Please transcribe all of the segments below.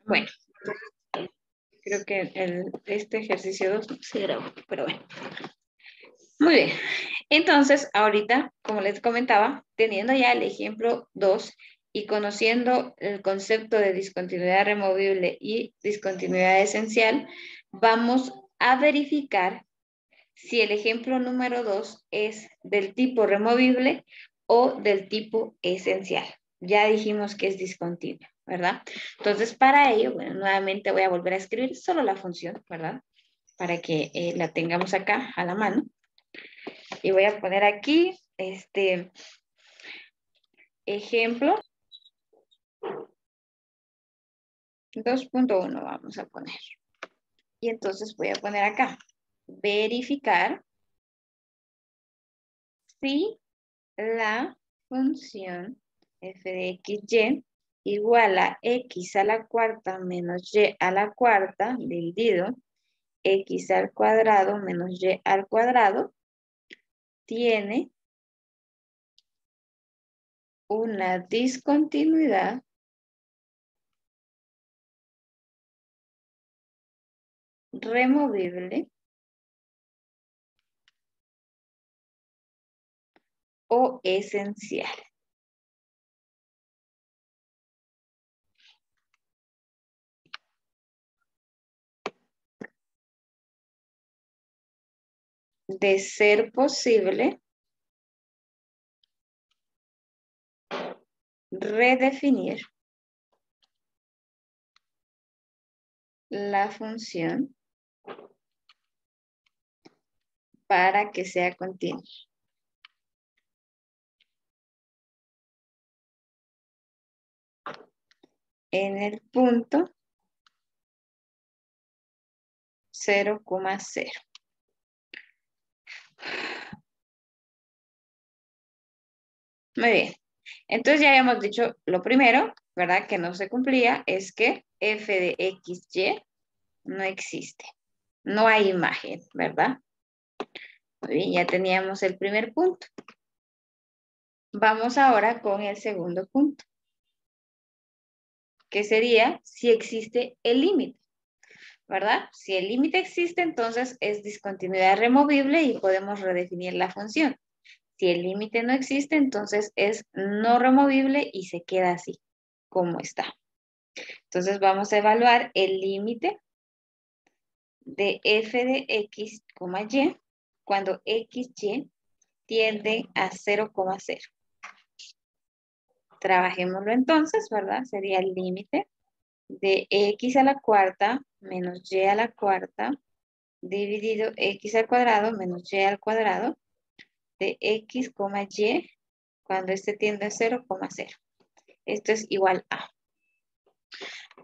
Bueno, creo que este ejercicio 2 no se grabó, pero bueno. Muy bien. Entonces, ahorita, como les comentaba, teniendo ya el ejemplo 2 y conociendo el concepto de discontinuidad removible y discontinuidad esencial, vamos a verificar si el ejemplo número 2 es del tipo removible o del tipo esencial. Ya dijimos que es discontinuo, ¿verdad? Entonces, para ello, bueno, nuevamente voy a volver a escribir solo la función, ¿verdad? Para que la tengamos acá a la mano. Y voy a poner aquí este ejemplo 2.1 vamos a poner. Y entonces voy a poner acá, verificar si la función f de xy igual a x a la cuarta menos y a la cuarta dividido x al cuadrado menos y al cuadrado tiene una discontinuidad removible o esencial. De ser posible, redefinir la función para que sea continua. En el punto 0,0. Muy bien. Entonces ya habíamos dicho lo primero, ¿verdad? Que no se cumplía, es que f de xy no existe. No hay imagen, ¿verdad? Muy bien, ya teníamos el primer punto. Vamos ahora con el segundo punto, que sería si existe el límite, ¿verdad? Si el límite existe, entonces es discontinuidad removible y podemos redefinir la función. Si el límite no existe, entonces es no removible y se queda así, como está. Entonces vamos a evaluar el límite de f de x, y cuando xy tiende a 0,0. Trabajémoslo entonces, ¿verdad? Sería el límite de x a la cuarta menos y a la cuarta dividido x al cuadrado menos y al cuadrado de x, y cuando este tiende a 0,0. Esto es igual a.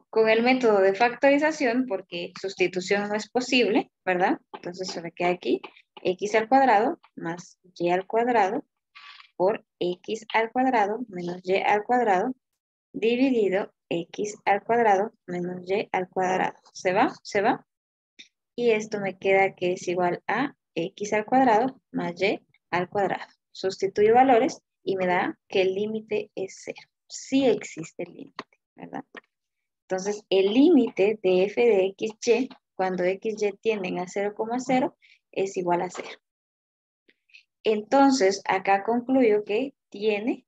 Con el método de factorización, porque sustitución no es posible, ¿verdad? Entonces se me queda aquí x al cuadrado más y al cuadrado por x al cuadrado menos y al cuadrado dividido x al cuadrado menos y al cuadrado. ¿Se va? ¿Se va? Y esto me queda que es igual a x al cuadrado más y al cuadrado. Sustituyo valores y me da que el límite es 0. Sí existe el límite, ¿verdad? Entonces, el límite de f de xy, cuando xy tienden a 0,0, es igual a 0. Entonces, acá concluyo que tiene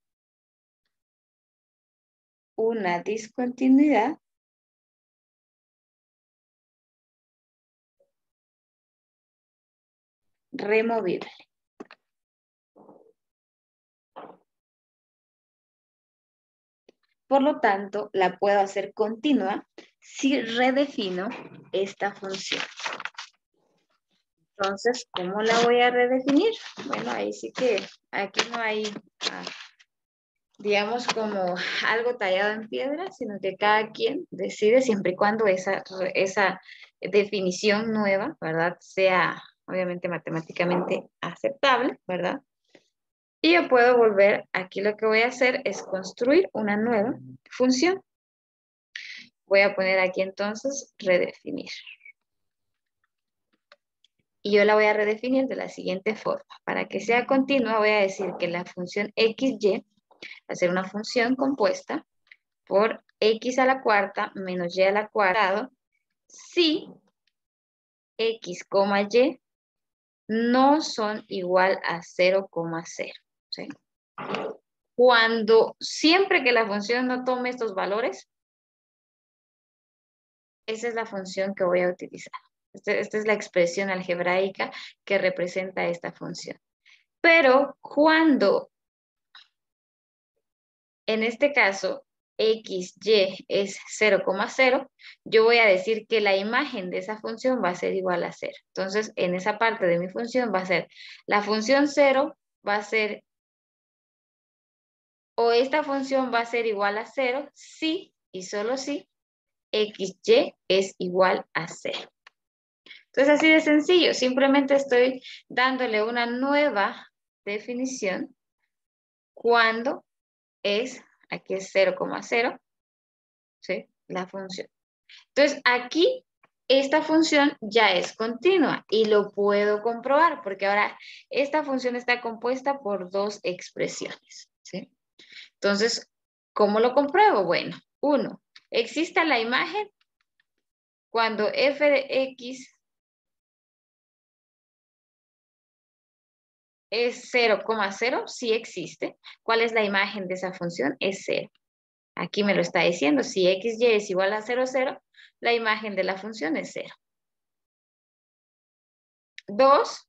una discontinuidad removible. Por lo tanto, la puedo hacer continua si redefino esta función. Entonces, ¿cómo la voy a redefinir? Bueno, ahí sí que aquí no hay, digamos, como algo tallado en piedra, sino que cada quien decide siempre y cuando esa definición nueva, ¿verdad? Sea, obviamente, matemáticamente aceptable, ¿verdad? Y yo puedo volver, aquí lo que voy a hacer es construir una nueva función. Voy a poner aquí entonces redefinir. Y yo la voy a redefinir de la siguiente forma. Para que sea continua voy a decir que la función xy va a ser una función compuesta por x a la cuarta menos y a la cuadrado si x, y no son igual a 0,0. ¿Sí? Cuando siempre que la función no tome estos valores, esa es la función que voy a utilizar. Esta es la expresión algebraica que representa esta función. Pero cuando, en este caso, x, y es 0,0, yo voy a decir que la imagen de esa función va a ser igual a 0. Entonces, en esa parte de mi función va a ser, la función 0 va a ser, o esta función va a ser igual a 0 si y solo si XY es igual a 0. Entonces, así de sencillo, simplemente estoy dándole una nueva definición cuando es, aquí es 0,0, ¿sí? La función. Entonces, aquí esta función ya es continua y lo puedo comprobar porque ahora esta función está compuesta por dos expresiones, ¿sí? Entonces, ¿cómo lo compruebo? Bueno, uno, existe la imagen cuando f de x es 0,0, sí existe. ¿Cuál es la imagen de esa función? Es 0. Aquí me lo está diciendo. Si xy es igual a 0, 0, la imagen de la función es 0. 2.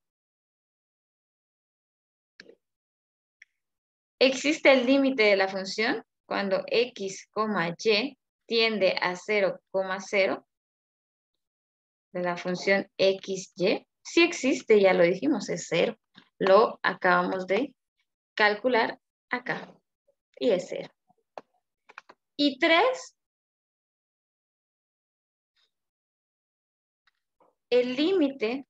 Existe el límite de la función cuando x, y tiende a 0,0 de la función xy. Sí existe, ya lo dijimos, es 0. Lo acabamos de calcular acá y es 0. Y 3, el límite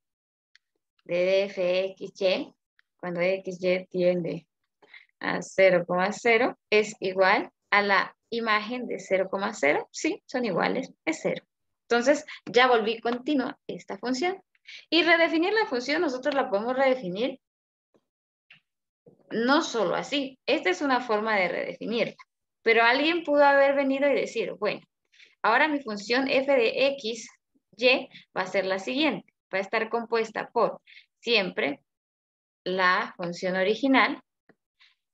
de dfxy, cuando xy tiende a 0,0, es igual a la imagen de 0,0. Sí, son iguales, es 0. Entonces, ya volví continua esta función. Y redefinir la función, nosotros la podemos redefinir no solo así. Esta es una forma de redefinirla. Pero alguien pudo haber venido y decir, bueno, ahora mi función f de x, y va a ser la siguiente. Va a estar compuesta por siempre la función original,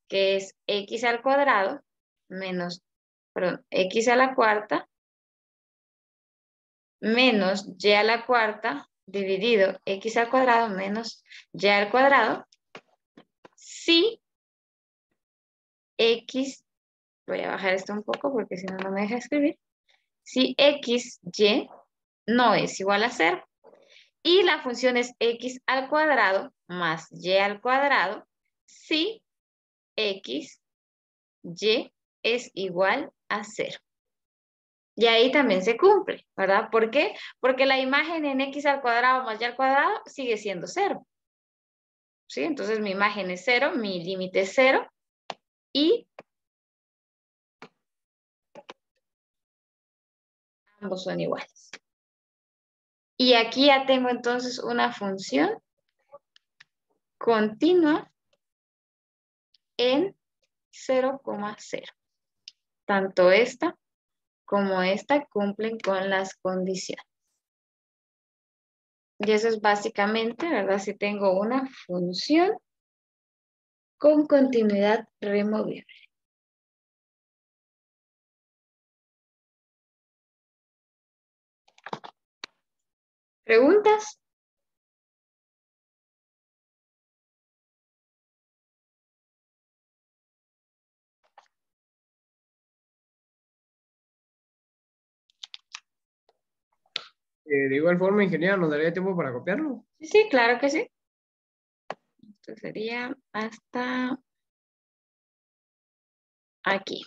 que es x al cuadrado menos, perdón, x a la cuarta menos y a la cuarta dividido x al cuadrado menos y al cuadrado si x, voy a bajar esto un poco porque si no, no me deja escribir, si x, y no es igual a 0 y la función es x al cuadrado más y al cuadrado si x, y es igual a 0. Y ahí también se cumple, ¿verdad? ¿Por qué? Porque la imagen en x al cuadrado más y al cuadrado sigue siendo 0. ¿Sí? Entonces mi imagen es 0, mi límite es 0 y ambos son iguales. Y aquí ya tengo entonces una función continua en 0,0. Tanto esta como esta cumplen con las condiciones. Y eso es básicamente, ¿verdad? Si tengo una función con continuidad removible. ¿Preguntas? De igual forma, ingeniero, ¿nos daría tiempo para copiarlo? Sí, sí, claro que sí. Esto sería hasta aquí.